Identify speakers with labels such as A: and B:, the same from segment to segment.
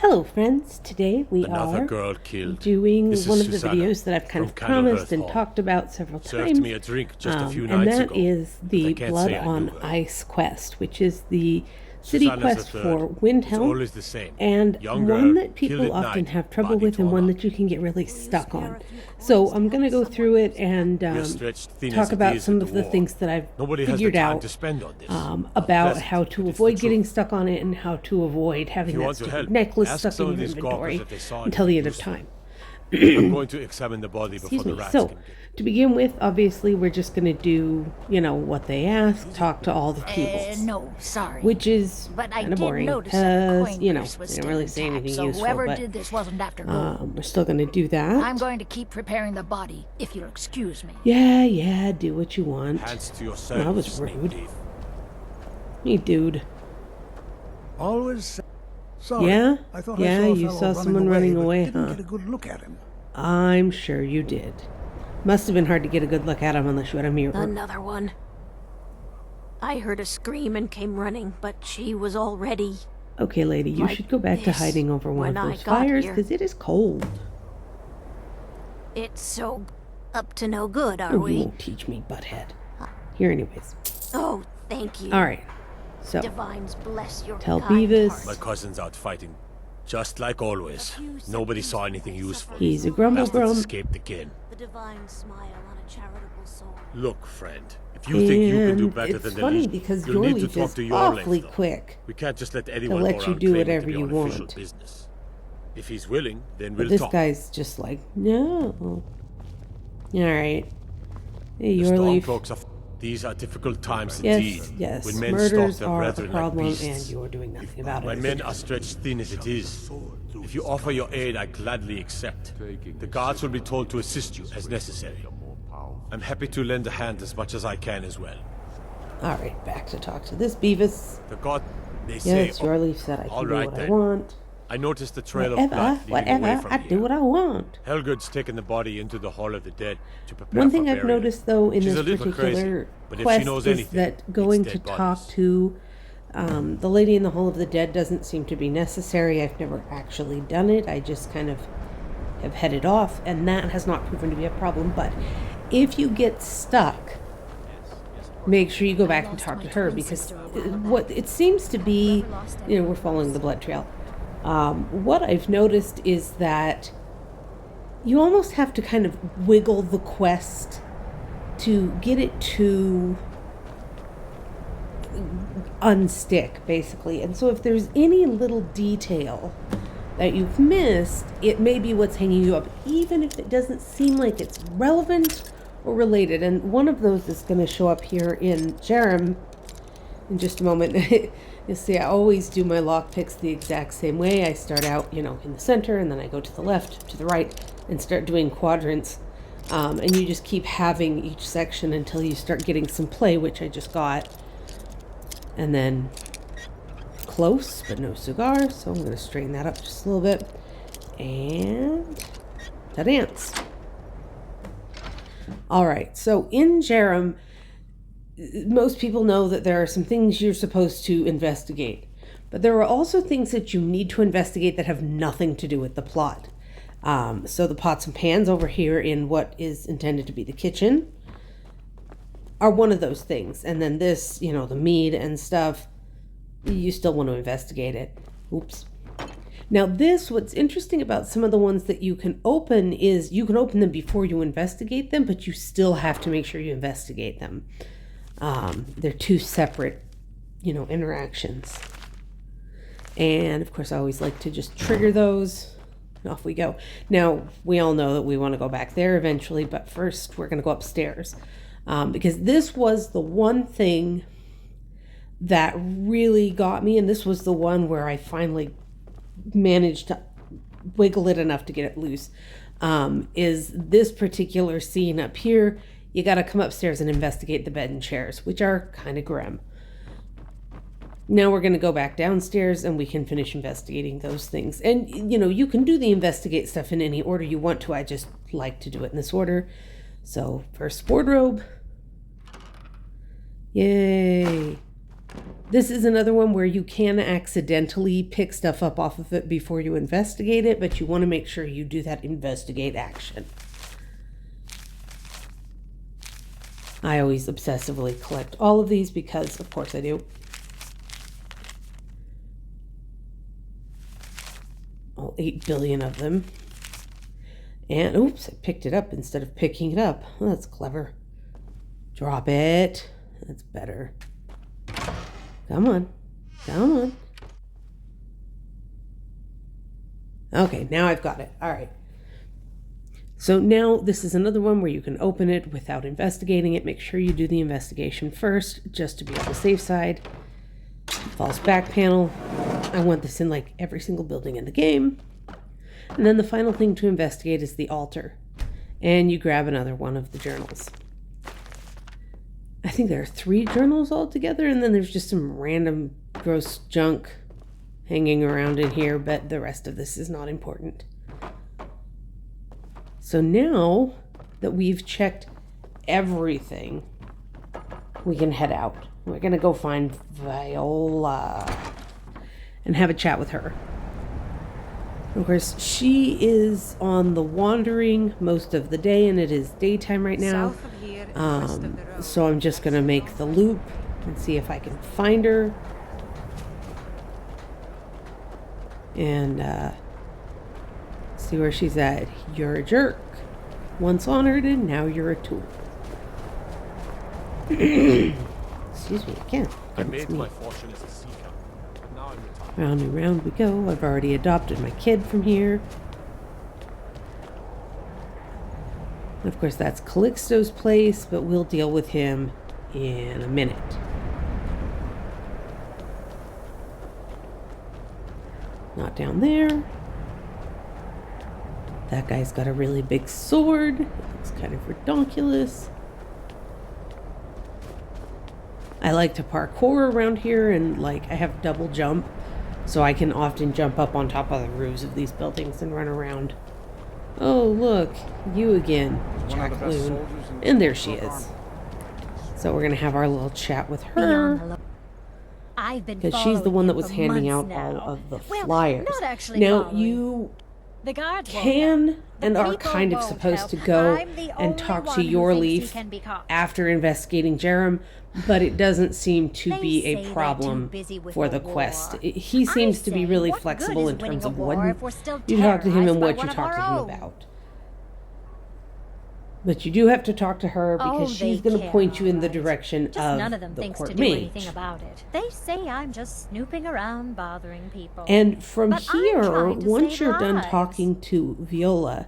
A: Hello friends, today we
B: Another
A: are
B: girl killed.
A: doing
B: This is
A: one of the
B: Susanna
A: videos that I've kind of
B: from
A: promised
B: Candlehurst
A: and
B: Hall.
A: talked about several
B: Served
A: times.
B: me a drink just a few
A: And
B: nights
A: that
B: ago.
A: is
B: but I
A: the
B: can't
A: Blood
B: say I
A: on
B: knew her.
A: Ice quest, which is the city
B: Susanna's
A: quest
B: the
A: for
B: third. It's
A: Windhelm,
B: always the same.
A: and
B: Young
A: one
B: girl,
A: that people
B: killed at
A: often
B: night,
A: have trouble
B: body
A: with and
B: torn
A: one
B: up.
A: that you can get really stuck on. So I'm going to go through it and
B: We're stretched thin
A: talk
B: as it
A: about
B: is
A: some
B: with
A: of the
B: war.
A: things that I've
B: Nobody has the
A: figured
B: time
A: out
B: to spend on this.
A: about
B: Unpleasant,
A: how
B: but
A: to
B: it's the
A: avoid getting
B: truth.
A: stuck on it and how to avoid having
B: you
A: that
B: want to
A: stupid
B: help,
A: necklace
B: ask
A: stuck
B: some
A: in
B: of
A: your
B: these
A: inventory
B: gawkers if they saw
A: until the end
B: anything
A: of time.
B: I'm going to examine the body before
A: Excuse
B: the
A: me.
B: rats
A: So,
B: can get
A: to begin with, obviously, we're just going to do, what they ask, talk to all the people.
C: No, sorry.
A: Which is
C: But I
A: kind of
C: did
A: boring
C: notice that the
A: because,
C: coin
A: they
C: purse was
A: don't
C: still
A: really say
C: intact,
A: anything
C: so
A: useful,
C: whoever
A: but
C: did this wasn't after gold.
A: we're still going to do that.
C: I'm going to keep preparing the body, if you'll excuse me.
A: Yeah, do what you want.
B: hands to yourself.
A: That was
B: sneak
A: rude.
B: thief.
A: Hey, dude.
D: Always. Sorry.
A: Yeah?
D: I thought
A: Yeah,
D: I saw a
A: you
D: fellow
A: saw someone running
D: but
A: away,
D: didn't
A: huh?
D: get a good look at him.
A: I'm sure you did. Must have been hard to get a good look at him unless you had a mirror.
E: Another one. I heard a scream and came running, but she was already...
A: Okay, lady, you
E: Like
A: should go back to
E: this
A: hiding over one
E: when
A: of
E: I
A: those
E: got
A: fires
E: here.
A: because it is cold.
E: It's so up to no good, are
A: Oh, you
E: we?
A: won't teach me, butthead. Here, anyways.
E: Oh, thank you.
A: All right. So,
E: Divines bless your
A: Tell
E: kind
A: Beavis.
E: heart.
B: My cousin's out fighting. Just like always. Nobody saw anything useful.
A: he's a grumble
B: Bastards
A: grum.
B: escaped again.
E: The divine smile on a charitable soul.
B: Look, friend. If you think you can do
A: And
B: better
A: it's
B: than the
A: funny
B: least,
A: because
B: you'll
A: your
B: need to
A: leaf
B: talk
A: is
B: to your
A: awfully
B: length, though.
A: quick.
B: We can't just let anyone
A: let
B: go
A: you
B: around
A: do
B: claiming
A: whatever
B: to be
A: you
B: on official
A: want.
B: business. If he's willing, then
A: But
B: we'll
A: this
B: talk.
A: guy's just like, no. All right. Hey,
B: The
A: your leaf.
B: Stormcloaks are... These are difficult times
A: Yes,
B: indeed.
A: yes.
B: When men
A: Murders
B: stalk their
A: are a
B: brethren
A: problem,
B: like
A: and
B: beasts.
A: you're doing nothing about
B: My
A: it.
B: men are stretched thin as it is. If you offer your aid, I gladly accept. The guards will be told to assist you as necessary. I'm happy to lend a hand as much as I can as well.
A: All right, back to talk to this Beavis.
B: The god, they say...
A: Yes, your leaf said I
B: all
A: can do
B: right,
A: what I
B: then.
A: want.
B: I noticed the trail of blood leading away
A: Whatever,
B: from
A: I
B: here.
A: do what I want.
B: Helgud's taken the body into the Hall of the Dead to prepare
A: One
B: for
A: thing I've
B: burial.
A: noticed, though, in
B: She's
A: this
B: a little
A: particular
B: crazy, but if she
A: quest
B: knows
A: is
B: anything,
A: that going
B: it's
A: to
B: dead
A: talk
B: bodies.
A: to the lady in the Hall of the Dead doesn't seem to be necessary. I've never actually done it. I just kind of have headed off, and that has not proven to be a problem. But if you get stuck, make sure you go back and talk to her, because what it seems to be, we're following the blood trail. What I've noticed is that you almost have to kind of wiggle the quest to get it to unstick, basically. And so if there's any little detail that you've missed, it may be what's hanging you up, even if it doesn't seem like it's relevant or related. And one of those is going to show up here in Skyrim in just a moment. You'll see I always do my lockpicks the exact same way. I start out, in the center, and then I go to the left, to the right, and start doing quadrants. And you just keep having each section until you start getting some play, which I just got. And then close, but no cigar, so I'm going to straighten that up just a little bit. And the dance. All right, so in Skyrim, most people know that there are some things you're supposed to investigate, but there are also things that you need to investigate that have nothing to do with the plot. So the pots and pans over here in what is intended to be the kitchen are one of those things. And then this, the mead and stuff, you still want to investigate it. Oops. Now this, what's interesting about some of the ones that you can open is you can open them before you investigate them, but you still have to make sure you investigate them. They're two separate, interactions. And of course I always like to just trigger those. Off we go. Now, we all know that we want to go back there eventually, but first we're going to go upstairs. Because this was the one thing that really got me, and this was the one where I finally managed to wiggle it enough to get it loose, is this particular scene up here. You got to come upstairs and investigate the bed and chairs, which are kind of grim. Now we're going to go back downstairs and we can finish investigating those things. And, you can do the investigate stuff in any order you want to. I just like to do it in this order. So, first wardrobe. Yay. This is another one where you can accidentally pick stuff up off of it before you investigate it, but you want to make sure you do that investigate action. I always obsessively collect all of these because, of course, I do. All 8 billion of them. And, oops, I picked it up instead of picking it up. Well, that's clever. Drop it. That's better. Come on. Come on. Okay, now I've got it. All right. So now this is another one where you can open it without investigating it. Make sure you do the investigation first, just to be on the safe side. False back panel. I want this in like every single building in the game. And then the final thing to investigate is the altar. And you grab another one of the journals. I think there are 3 journals altogether, and then there's just some random gross junk hanging around in here, but the rest of this is not important. So now that we've checked everything, we can head out. We're going to go find Viola and have a chat with her. Of course, she is on the wandering most of the day, and it is daytime right now. So I'm just going to make the loop and see if I can find her. And see where she's at. You're a jerk. Once honored, and now you're a tool. Excuse me, again.
B: I made my fortune as a seeker. But now I'm retired.
A: Round and round we go. I've already adopted my kid from here. And of course, that's Calixto's place, but we'll deal with him in a minute. Not down there. That guy's got a really big sword. It looks kind of redonkulous. I like to parkour around here, and like I have double jump, so I can often jump up on top of the roofs of these buildings and run around. Oh, look, you again, Jacqueline. And there she is. So we're gonna have our little chat with her, because she's the one that was handing out all of the flyers.
C: Not actually
A: Now
C: following.
A: you
C: The guards won't
A: can
C: help. The
A: and are
C: people
A: kind of
C: won't
A: supposed
C: help.
A: to go
C: I'm the
A: and
C: only
A: talk
C: one
A: to
C: who
A: your
C: thinks he
A: leaf
C: can be caught.
A: after investigating Jerem, but it doesn't seem to
C: They
A: be
C: say
A: a
C: they're
A: problem
C: too busy with
A: for
C: the
A: the quest.
C: war.
A: He seems to be
C: say,
A: really
C: what
A: flexible
C: good is
A: in
C: winning
A: terms
C: a
A: of
C: war
A: what
C: if we're still
A: you talk to him and
C: terrorized by
A: what
C: one
A: you
C: of
A: talk to
C: our
A: him
C: own?
A: about. But you do have to talk to her because
C: Oh,
A: she's
C: they
A: going to
C: care,
A: point you in the
C: all right.
A: direction
C: Just
A: of
C: none of them
A: the
C: thinks
A: court
C: to do
A: mage.
C: anything about it. They say I'm just snooping around bothering people.
A: And from
C: But I'm
A: here,
C: trying to
A: once
C: save
A: you're done
C: lives.
A: talking to Viola,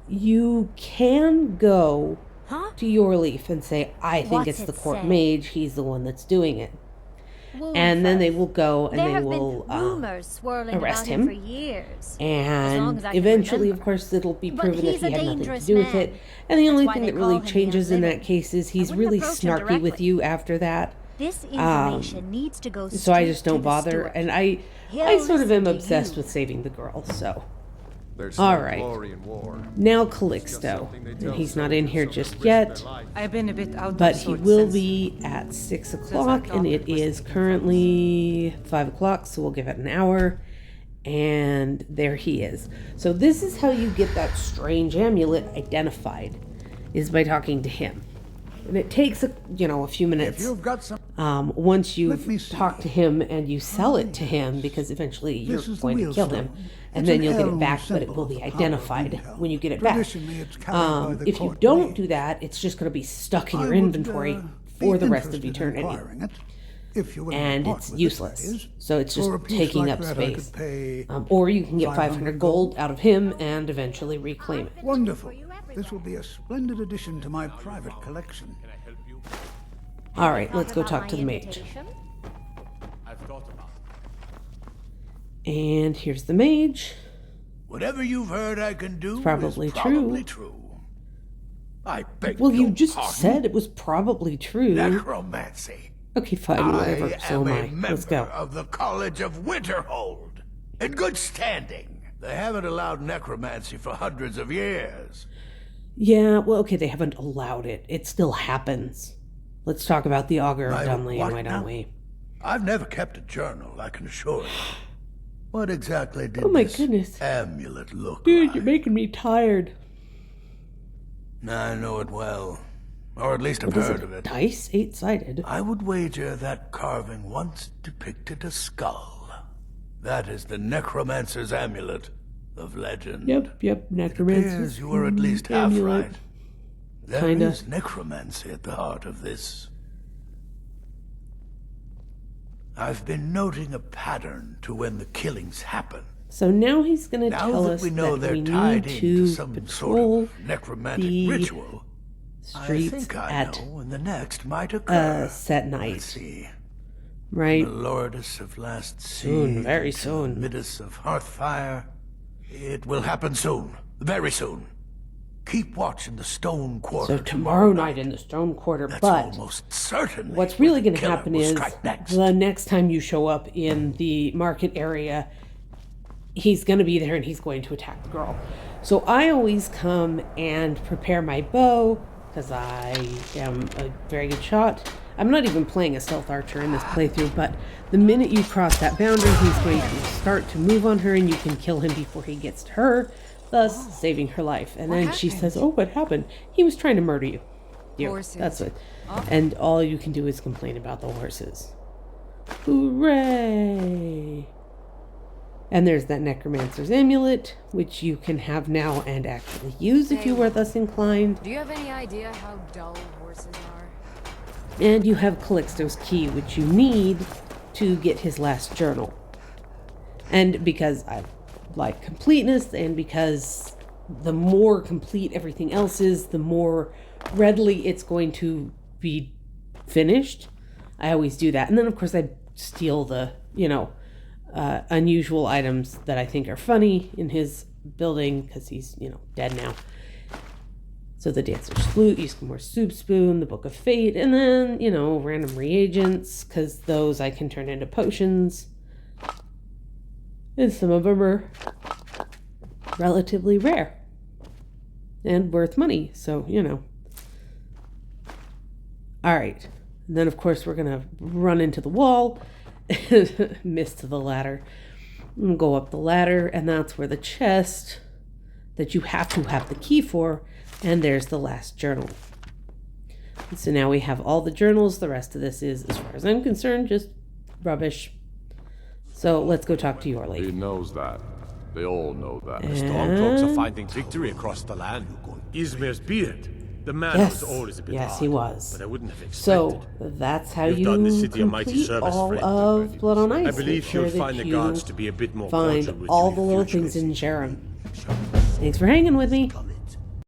A: you can go
C: Huh?
A: to your leaf and say, I think
C: What's
A: it's the
C: it
A: court
C: say?
A: mage, he's the one that's doing it.
C: Wolfers.
A: And then they will go and
C: There
A: they
C: have
A: will
C: been rumors swirling
A: arrest
C: about him for
A: him.
C: years.
A: And
C: as I can
A: eventually, of
C: remember.
A: course, it'll be
C: But
A: proven that
C: he's
A: he
C: a
A: had nothing to
C: dangerous
A: do with
C: man.
A: it. And the
C: That's
A: only
C: why
A: thing
C: they
A: that
C: call
A: really
C: him the
A: changes in that
C: Unliving.
A: case is he's
C: wouldn't
A: really
C: approach him
A: snarky with
C: directly.
A: you after that.
C: This information needs to go
A: So I
C: straight
A: just
C: to
A: don't
C: the
A: bother.
C: steward.
A: And I
C: He'll
A: sort of am
C: listen to
A: obsessed
C: you.
A: with saving the girl, so.
F: There's
A: All
F: no
A: right.
F: glory in war.
A: Now Calixto. And he's not in here just yet.
G: I've been a bit out
A: But
G: of
A: he
G: sorts
A: will
G: since-
A: be at 6 o'clock, and it is currently 5 o'clock, so we'll give it an hour. And there he is. So this is how you get that strange amulet identified, is by talking to him. And it takes a few
D: If
A: minutes.
D: you've got some,
A: Once
D: Let me
A: you've
D: see.
A: talked to him and you sell it to him, because eventually you're
D: This is the
A: going to kill him,
D: wheelstone.
A: and
D: It's
A: then
D: an
A: you'll get it
D: heirloom
A: back, but it
D: symbol
A: will
D: of
A: be
D: the power of
A: identified
D: Windhelm.
A: when you get it back.
D: Traditionally, it's carried by the
A: If you
D: court
A: don't
D: mage.
A: do that, it's just going to be stuck in
D: I
A: your
D: would,
A: inventory
D: be
A: for the rest of
D: interested in
A: eternity.
D: acquiring it, if you're willing to
A: And
D: part
A: it's
D: with it,
A: useless.
D: that is.
A: So it's just
D: For a piece
A: taking
D: like
A: up
D: that, I could
A: space.
D: pay
A: Or you can get
D: 500
A: 500 gold out of him and eventually reclaim it.
D: Wonderful. This will be a splendid addition to my private collection.
A: All right, let's go
C: About
A: talk
C: my
A: to the mage.
C: invitation?
B: I've thought about it.
A: And here's the mage.
H: Whatever you've heard I can do
A: probably
H: is
A: true.
H: probably true. I beg
A: Well, you
H: your
A: just
H: pardon.
A: said it was probably true.
H: Necromancy.
A: Okay, fine, whatever.
H: I
A: So
H: am
A: am
H: a
A: I.
H: member
A: Let's go.
H: of the College of Winterhold. In good standing. They haven't allowed necromancy for hundreds of years.
A: Yeah, well, okay, they haven't allowed it. It still happens. Let's talk about the Augur of
D: I-
A: Dunley,
D: what
A: why
D: now?
A: don't we?
H: I've never kept a journal, I can assure you. What exactly did
A: Oh my
H: this
A: goodness.
H: amulet look
A: Dude,
H: like?
A: you're making me tired.
H: I know it well. Or at least I've
A: What is
H: heard
A: it?
H: of it.
A: Dice? 8-sided.
H: I would wager that carving once depicted a skull. That is the necromancer's amulet of legend.
A: Yep.
H: Appears
A: Necromancer's
H: you were at least half
A: amulet.
H: right. There
A: Kinda.
H: is necromancy at the heart of this. I've been noting a pattern to when the killings happen.
A: So now he's going to
H: Now
A: tell
H: that
A: us
H: we know
A: that
H: they're
A: we
H: tied
A: need
H: into
A: to
H: some sort
A: patrol
H: of necromantic
A: the
H: ritual, I
A: streets
H: think I
A: at
H: know when the next might occur.
A: set
H: Let's
A: night,
H: see.
A: right?
H: The Lordess of Last
A: Soon,
H: Sea,
A: very
H: to
A: soon.
H: Midas of Hearthfire. It will happen soon, very soon. Keep watch in the Stone Quarter.
A: So tomorrow night in the Stone Quarter,
H: That's
A: but
H: almost certainly
A: what's
H: where
A: really
H: the
A: going to
H: killer
A: happen
H: will
A: is
H: strike next.
A: the next time you show up in the market area, he's going to be there and he's going to attack the girl. So I always come and prepare my bow because I am a very good shot. I'm not even playing a stealth archer in this playthrough, but the minute you cross that boundary, he's going to start to move on her and you can kill him before he gets to her, thus saving her life. And then she says, "Oh, what happened? He was trying to murder you."
F: Horses.
A: That's it. And all you can do is complain about the horses. Hooray! And there's that necromancer's amulet, which you can have now and actually use if you were thus inclined.
F: Do you have any idea how dull horses are?
A: And you have Calixto's key, which you need to get his last journal. And because I like completeness, and because the more complete everything else is, the more readily it's going to be finished, I always do that. And then, of course, I steal the, unusual items that I think are funny in his building, because he's, dead now. So the dancer's flute, use more soup spoon, the book of fate, and then, random reagents, because those I can turn into potions. And some of them are relatively rare and worth money, so, All right. And then, of course, we're going to run into the wall, miss to the ladder, and go up the ladder, and that's where the chest that you have to have the key for, and there's the last journal. And so now we have all the journals. The rest of this is, as far as I'm concerned, just rubbish. So let's go talk to your
G: He
A: lady.
G: knows that. They all know that.
B: Stormcloaks are finding victory across the land. Izmir's beard. The man
A: Yes,
B: was always a bit
A: yes,
B: hard,
A: he was.
B: but I wouldn't have expected.
A: So that's how
B: You've
A: you
B: done the city a mighty
A: complete
B: service,
A: all
B: friend.
A: of Blood on Ice.
B: I believe
A: Make sure
B: you'll
A: that
B: find the
A: you
B: guards to be a bit more cordial
A: find
B: with
A: all
B: you
A: the
B: in
A: little
B: future.
A: things in Jerem. Thanks for hanging with me.